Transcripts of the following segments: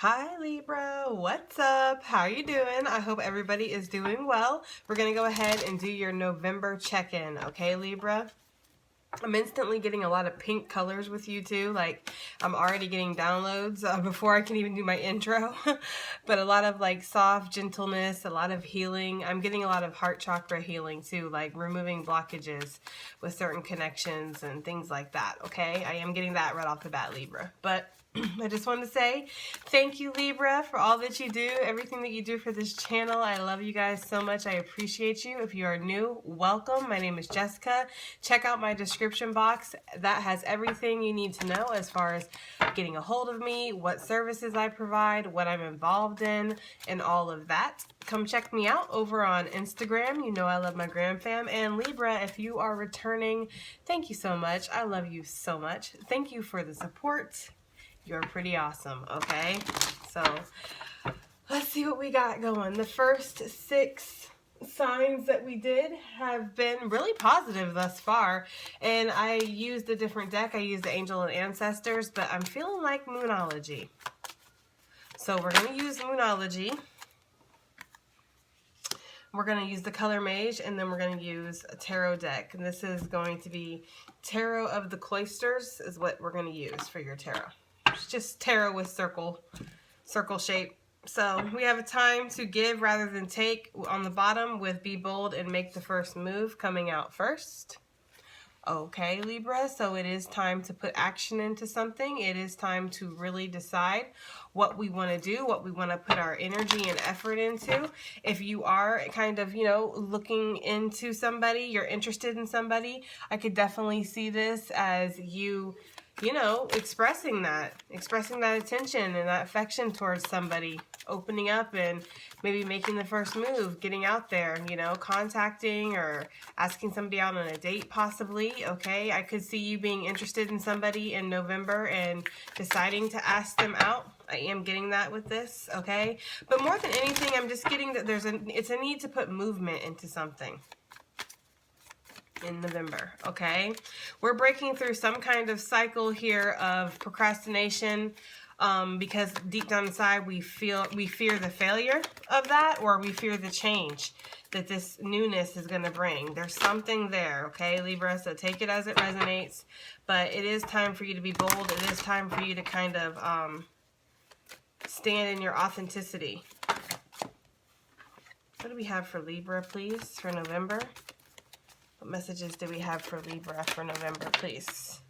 Hi Libra, what's up? How are you doing? I hope everybody is doing well. We're going to go ahead and do your November check-in, okay Libra? I'm instantly getting a lot of pink colors with you too, like I'm already getting downloads before I can even do my intro, but a lot of like soft gentleness, a lot of healing. I'm getting a lot of heart chakra healing too, like removing blockages with certain connections and things like that, okay? I am getting that right off the bat, Libra, but I just wanted to say thank you, Libra, for all that you do, everything that you do for this channel. I love you guys so much. I appreciate you. If you are new, welcome. My name is Jessica. Check out my description box. That has everything you need to know as far as getting a hold of me, what services I provide, what I'm involved in, and all of that. Come check me out over on Instagram. You know I love my gram fam. And Libra, if you are returning, thank you so much. I love you so much. Thank you for the support. You're pretty awesome, okay? So let's see what we got going. The first 6 signs that we did have been really positive thus far, and I used a different deck. I used the Angel and Ancestors, but I'm feeling like Moonology. So we're going to use Moonology. We're going to use the Color Mage, and then we're going to use a tarot deck. And this is going to be Tarot of the Cloisters is what we're going to use for your tarot. It's just tarot with circle shape. So we have a time to give rather than take on the bottom with Be Bold and Make the First Move coming out first. Okay, Libra, so it is time to put action into something. It is time to really decide what we want to do, what we want to put our energy and effort into. If you are kind of, looking into somebody, you're interested in somebody, I could definitely see this as you expressing that attention and that affection towards somebody, opening up and maybe making the first move, getting out there, contacting or asking somebody out on a date possibly, okay? I could see you being interested in somebody in November and deciding to ask them out. I am getting that with this, okay? But more than anything, I'm just getting that it's a need to put movement into something in November, okay? We're breaking through some kind of cycle here of procrastination because deep down inside we fear the failure of that, or we fear the change that this newness is going to bring. There's something there, okay, Libra? So take it as it resonates, but it is time for you to be bold. It is time for you to kind of stand in your authenticity. What do we have for Libra, please, for November? What messages do we have for Libra for November, please?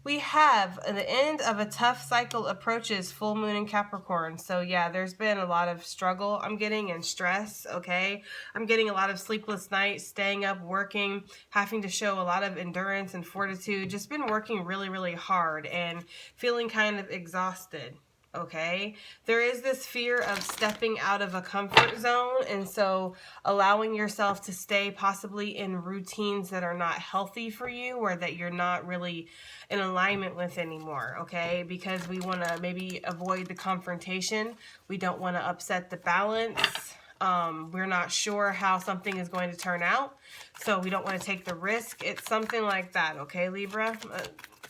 We have the end of a tough cycle approaches, full moon in Capricorn. So yeah, there's been a lot of struggle I'm getting and stress, okay? I'm getting a lot of sleepless nights, staying up, working, having to show a lot of endurance and fortitude. Just been working really, really hard and feeling kind of exhausted. Okay, there is this fear of stepping out of a comfort zone, and so allowing yourself to stay possibly in routines that are not healthy for you or that you're not really in alignment with anymore, okay? Because we want to maybe avoid the confrontation. We don't want to upset the balance. We're not sure how something is going to turn out, so we don't want to take the risk. It's something like that, okay, Libra?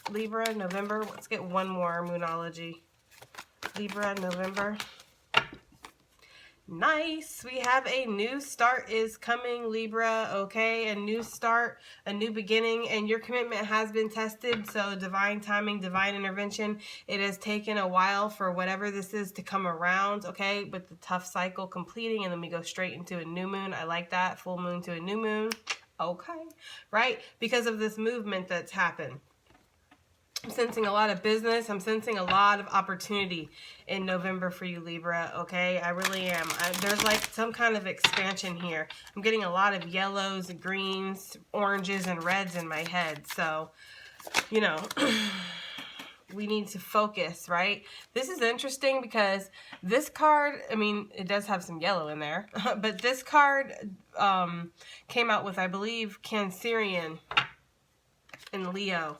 Libra, November. Let's get one more Moonology. Libra, November. Nice. We have a new start is coming, Libra, okay? A new start, a new beginning, and your commitment has been tested, so divine timing, divine intervention. It has taken a while for whatever this is to come around, okay? With the tough cycle completing, and then we go straight into a new moon. I like that. Full moon to a new moon. Okay, right? Because of this movement that's happened. I'm sensing a lot of business. I'm sensing a lot of opportunity in November for you, Libra, okay? I really am. There's like some kind of expansion here. I'm getting a lot of yellows, greens, oranges, and reds in my head. So, we need to focus, right? This is interesting because this card, I mean, it does have some yellow in there, but this card came out with, I believe, Cancerian and Leo.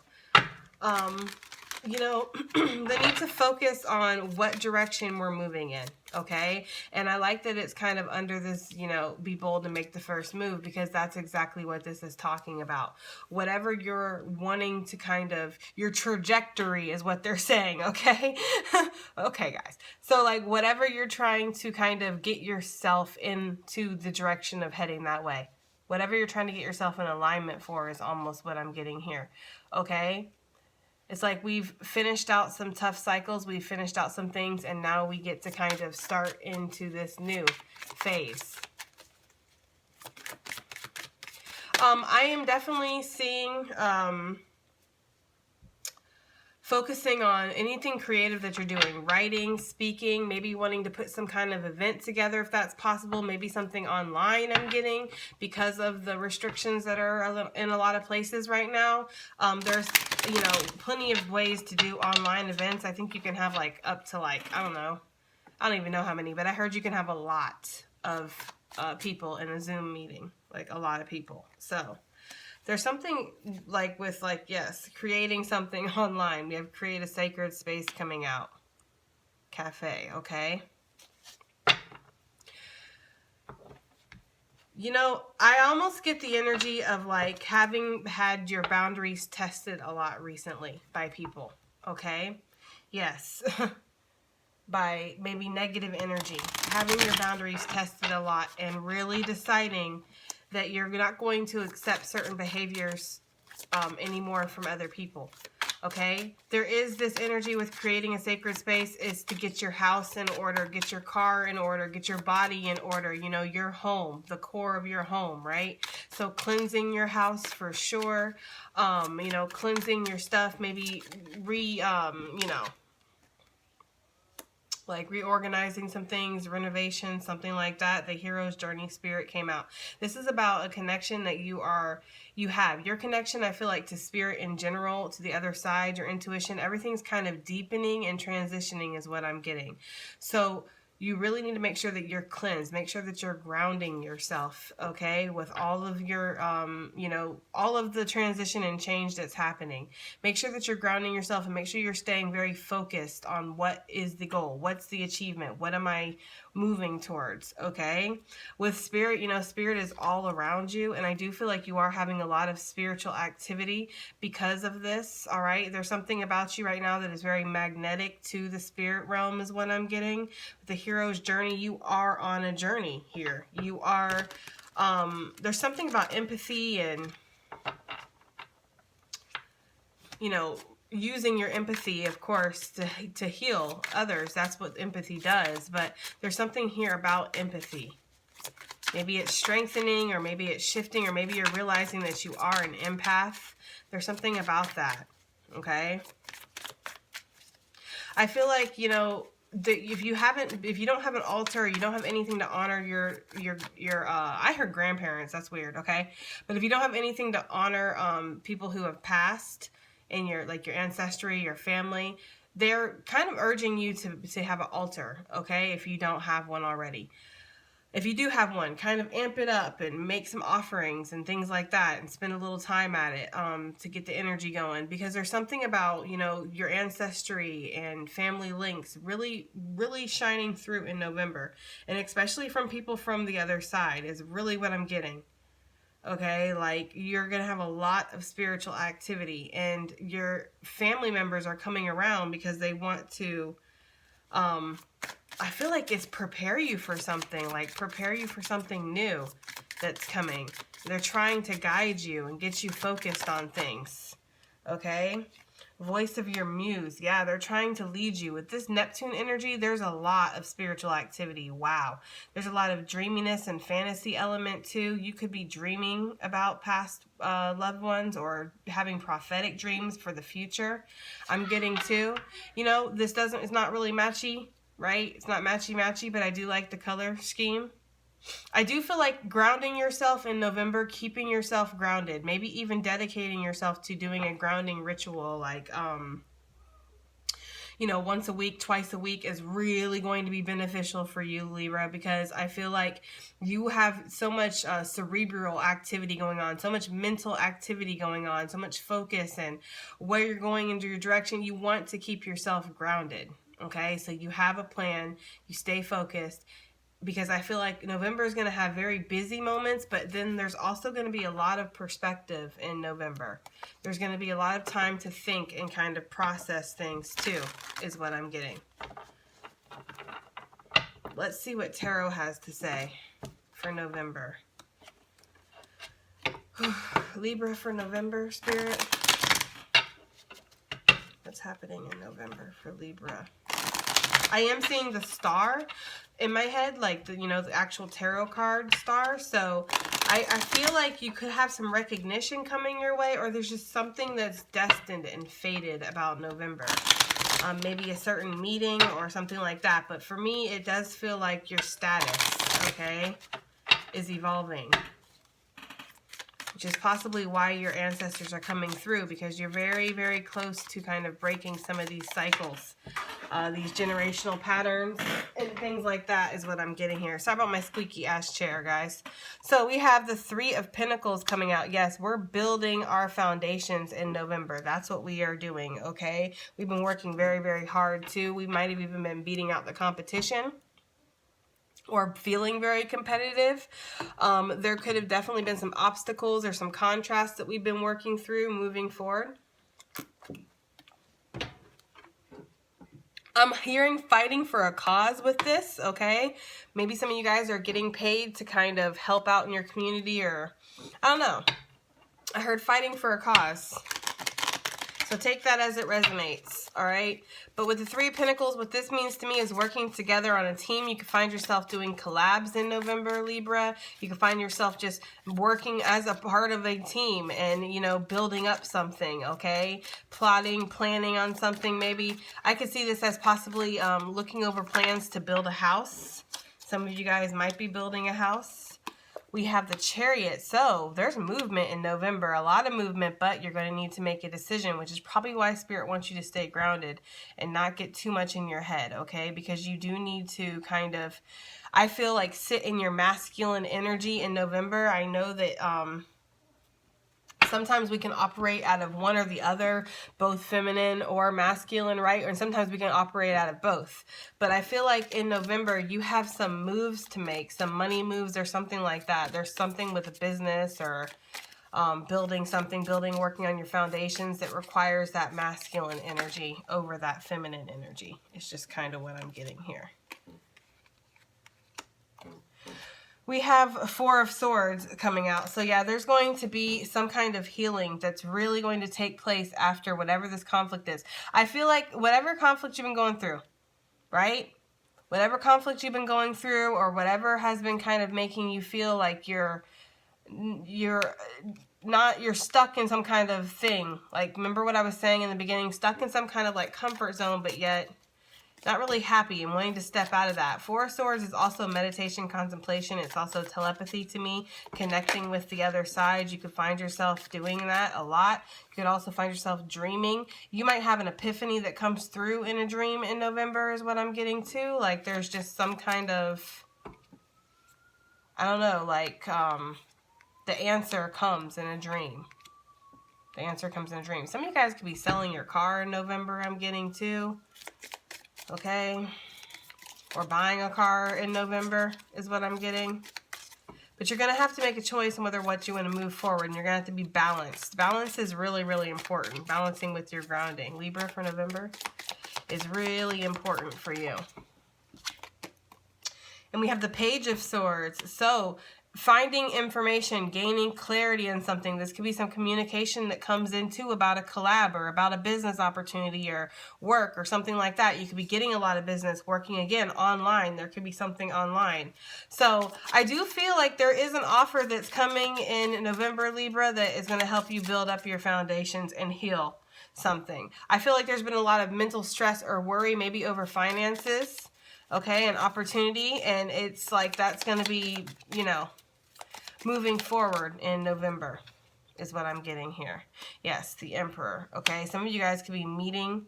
you know, they need to focus on what direction we're moving in, okay? And I like that it's kind of under this, you know, be bold and make the first move, because that's exactly what this is talking about. Whatever you're wanting to kind of, your trajectory is what they're saying, okay? Okay, guys. So, like, whatever you're trying to kind of get yourself into the direction of heading that way. Whatever you're trying to get yourself in alignment for is almost what I'm getting here, okay? It's like we've finished out some tough cycles, we've finished out some things, and now we get to kind of start into this new phase. I am definitely seeing focusing on anything creative that you're doing, writing, speaking, maybe wanting to put some kind of event together if that's possible, maybe something online I'm getting because of the restrictions that are in a lot of places right now. There's, you know, plenty of ways to do online events. I think you can have like up to like, I don't even know how many, but I heard you can have a lot of people in a Zoom meeting, like a lot of people. So there's something like with like, yes, creating something online. We have Create a Sacred Space coming out. Cafe, okay? You know, I almost get the energy of like having had your boundaries tested a lot recently by people, okay? Yes. By maybe negative energy. Having your boundaries tested a lot and really deciding that you're not going to accept certain behaviors anymore from other people, okay? There is this energy with creating a sacred space is to get your house in order, get your car in order, get your body in order, you know, your home, the core of your home, right? So cleansing your house for sure, you know, cleansing your stuff, maybe you know, like reorganizing some things, renovation, something like that. The Hero's Journey Spirit came out. This is about a connection that you have. Your connection, I feel like, to spirit in general, to the other side, your intuition, everything's kind of deepening and transitioning is what I'm getting. So you really need to make sure that you're cleansed. Make sure that you're grounding yourself, okay, with all of your, you know, all of the transition and change that's happening. Make sure that you're grounding yourself and make sure you're staying very focused on what is the goal, what's the achievement, what am I moving towards, okay? With spirit, you know, spirit is all around you, and I do feel like you are having a lot of spiritual activity because of this, all right? There's something about you right now that is very magnetic to the spirit realm is what I'm getting. With the Hero's Journey, you are on a journey here. You are, there's something about empathy and, you know, using your empathy, of course, to heal others. That's what empathy does. But there's something here about empathy. Maybe it's strengthening, or maybe it's shifting, or maybe you're realizing that you are an empath. There's something about that, okay? I feel like, you know, if you don't have an altar, you don't have anything to honor your I heard grandparents, that's weird, okay? But if you don't have anything to honor people who have passed in your, like, your ancestry, your family, they're kind of urging you to have an altar, okay? If you don't have one already. If you do have one, kind of amp it up and make some offerings and things like that and spend a little time at it to get the energy going, because there's something about, you know, your ancestry and family links really, really shining through in November, and especially from people from the other side is really what I'm getting. Okay, like you're going to have a lot of spiritual activity, and your family members are coming around because they want to, I feel like it's prepare you for something, like prepare you for something new that's coming. They're trying to guide you and get you focused on things, okay? Voice of your muse. Yeah, they're trying to lead you. With this Neptune energy, there's a lot of spiritual activity. Wow. There's a lot of dreaminess and fantasy element too. You could be dreaming about past loved ones or having prophetic dreams for the future. I'm getting too. You know, it's not really matchy, right? It's not matchy-matchy, but I do like the color scheme. I do feel like grounding yourself in November, keeping yourself grounded, maybe even dedicating yourself to doing a grounding ritual, like, you know, once a week, twice a week is really going to be beneficial for you, Libra, because I feel like you have so much cerebral activity going on, so much mental activity going on, so much focus and where you're going into your direction. You want to keep yourself grounded, okay? So you have a plan, you stay focused, because I feel like November is going to have very busy moments, but then there's also going to be a lot of perspective in November. There's going to be a lot of time to think and kind of process things too, is what I'm getting. Let's see what Tarot has to say for November. Libra for November, Spirit. What's happening in November for Libra? I am seeing the star in my head, like the, you know, the actual tarot card star. So I feel like you could have some recognition coming your way, or there's just something that's destined and fated about November. Maybe a certain meeting or something like that. But for me, it does feel like your status, okay, is evolving. Which is possibly why your ancestors are coming through, because you're very, very close to kind of breaking some of these cycles, these generational patterns and things like that is what I'm getting here. Sorry about my squeaky ass chair, guys. So we have the Three of Pentacles coming out. Yes, we're building our foundations in November. That's what we are doing, okay? We've been working very, very hard too. We might have even been beating out the competition, or feeling very competitive. There could have definitely been some obstacles or some contrasts that we've been working through moving forward. I'm hearing fighting for a cause with this, okay? Maybe some of you guys are getting paid to kind of help out in your community, or I don't know. I heard fighting for a cause. So take that as it resonates, all right? But with the Three of Pentacles, what this means to me is working together on a team. You can find yourself doing collabs in November, Libra. You can find yourself just working as a part of a team and, you know, building up something, okay? Plotting, planning on something maybe. I could see this as possibly looking over plans to build a house. Some of you guys might be building a house. We have the Chariot, so there's movement in November, a lot of movement, but you're going to need to make a decision, which is probably why Spirit wants you to stay grounded and not get too much in your head, okay? Because you do need to kind of, I feel like, sit in your masculine energy in November. I know that sometimes we can operate out of one or the other, both feminine or masculine, right? And sometimes we can operate out of both. But I feel like in November, you have some moves to make, some money moves or something like that. There's something with a business or building something, working on your foundations that requires that masculine energy over that feminine energy. It's just kind of what I'm getting here. We have Four of Swords coming out. So yeah, there's going to be some kind of healing that's really going to take place after whatever this conflict is. I feel like whatever conflict you've been going through, right? Whatever conflict you've been going through, or whatever has been kind of making you feel like you're stuck in some kind of thing. Like, remember what I was saying in the beginning? Stuck in some kind of like comfort zone, but yet not really happy and wanting to step out of that. Four of Swords is also meditation, contemplation. It's also telepathy to me, connecting with the other side. You could find yourself doing that a lot. You could also find yourself dreaming. You might have an epiphany that comes through in a dream in November is what I'm getting to. Like, there's just some kind of, I don't know, like the answer comes in a dream. The answer comes in a dream. Some of you guys could be selling your car in November, I'm getting too. Okay, or buying a car in November is what I'm getting. But you're going to have to make a choice on whether what you want to move forward, and you're going to have to be balanced. Balance is really, really important. Balancing with your grounding. Libra for November is really important for you. And we have the Page of Swords. So finding information, gaining clarity on something. This could be some communication that comes into about a collab or about a business opportunity or work or something like that. You could be getting a lot of business working, again, online. There could be something online. So I do feel like there is an offer that's coming in November, Libra, that is going to help you build up your foundations and heal something. I feel like there's been a lot of mental stress or worry, maybe over finances, okay, an opportunity, and it's like that's going to be, you know, moving forward in November is what I'm getting here. Yes, the Emperor, okay? Some of you guys could be meeting.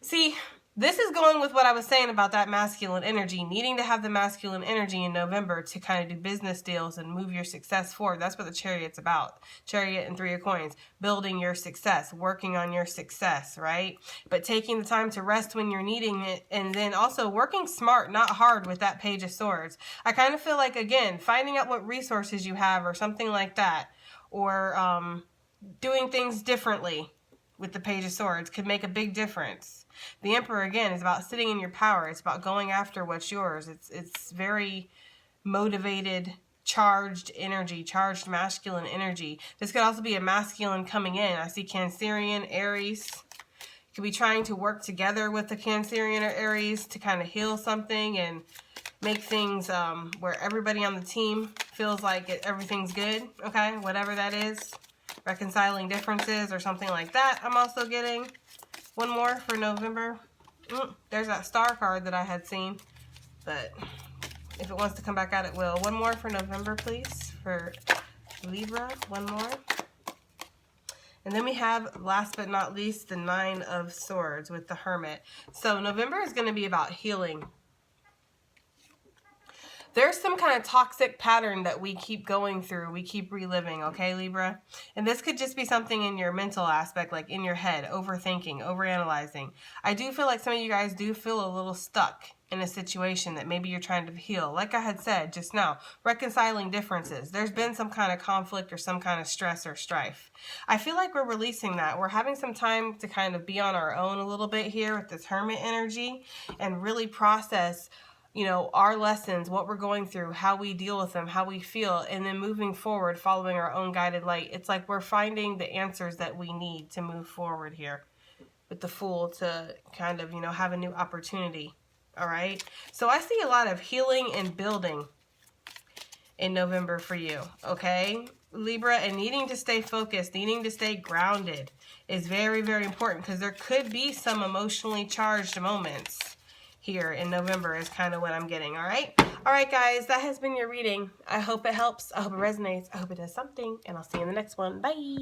See, This is going with what I was saying about that masculine energy, needing to have the masculine energy in November to kind of do business deals and move your success forward. That's what the Chariot's about. Chariot and 3 of Coins, building your success, working on your success, right? But taking the time to rest when you're needing it, and then also working smart, not hard with that Page of Swords. I kind of feel like, again, finding out what resources you have or something like that, or doing things differently with the Page of Swords could make a big difference. The Emperor, again, is about sitting in your power. It's about going after what's yours. It's very motivated, charged energy, charged masculine energy. This could also be a masculine coming in. I see Cancerian, Aries. Could be trying to work together with the Cancerian or Aries to kind of heal something and make things where everybody on the team feels like everything's good, okay? Whatever that is. Reconciling differences or something like that. I'm also getting one more for November. There's that star card that I had seen, but if it wants to come back out, it will. One more for November, please, for Libra. One more. And then we have, last but not least, the 9 of Swords with the Hermit. So November is going to be about healing. There's some kind of toxic pattern that we keep going through. We keep reliving, okay, Libra? And this could just be something in your mental aspect, like in your head, overthinking, overanalyzing. I do feel like some of you guys do feel a little stuck in a situation that maybe you're trying to heal. Like I had said just now, reconciling differences. There's been some kind of conflict or some kind of stress or strife. I feel like we're releasing that. We're having some time to kind of be on our own a little bit here with this Hermit energy and really process, you know, our lessons, what we're going through, how we deal with them, how we feel, and then moving forward, following our own guided light. It's like we're finding the answers that we need to move forward here with the Fool to kind of, you know, have a new opportunity. All right. So I see a lot of healing and building in November for you. Okay, Libra, and needing to stay focused, needing to stay grounded is very, very important because there could be some emotionally charged moments here in November is kind of what I'm getting. All right, guys, that has been your reading. I hope it helps. I hope it resonates. I hope it does something, and I'll see you in the next one. Bye.